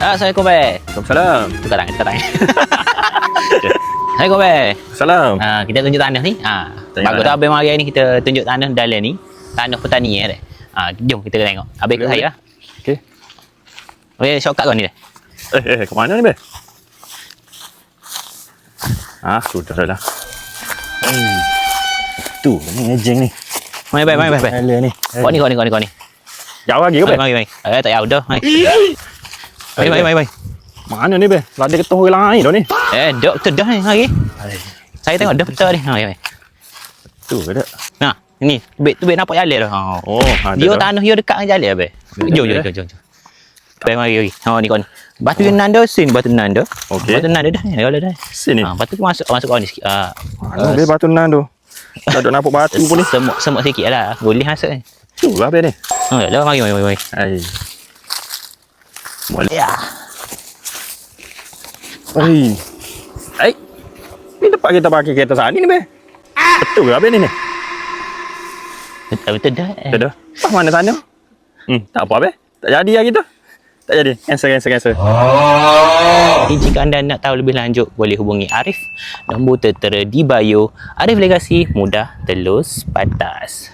Assalamualaikum, Beb. Waalaikumsalam. Tukar tangan. Assalamualaikum, Beb. Salam. Kita tunjuk tanah ni. Tengok Bagus tanah. tak Abang hari ni kita tunjuk tanah dalam ni. Tanah pertanian dia. Jom kita tengok. Abang ikut Boleh, saya lah. Okey. Boleh shortcut kau ni dah. Ke mana ni, be? Sudah dah. Tu, ni ejeng ni. Mari, Beb. Ala ni. Kau ni. Jauh lagi ke, be? Mari. Tak jauh dah. Mari. Mana ni, be? Lah dia ketemu orang lain dah ni. Doktor dah ni hari. Saya tengok dah betul ni. Mari. Tu ke tak? Ni, tu Beb nampak jalan dah. Dia tanah dia dekat dengan jalan, Beb. Jom. Beb, mari. Ni kau ni. Batu Nando sini, batu Nando. Okey. Batu Nando dah. Dah. Sini. Batu tu masuk kau ni sikit. Be batu nan tu. Tak ada nampak batu pun ni. Semut sikit lah. Boleh masuk ni. Tu lah, be ni. Dah, mari. Ai. Ya. Ai. Ni tempat kita pakai kereta sana ni, be. Betul ke, be ni? Betul dah. Betul dah. Pas mana sana? Tak apa, be. Tak jadi lah kita. Tak jadi. Cancel. Jika anda nak tahu lebih lanjut, boleh hubungi Arif. Nombor tertera di bio. Arif Legasi, mudah, telus, patas.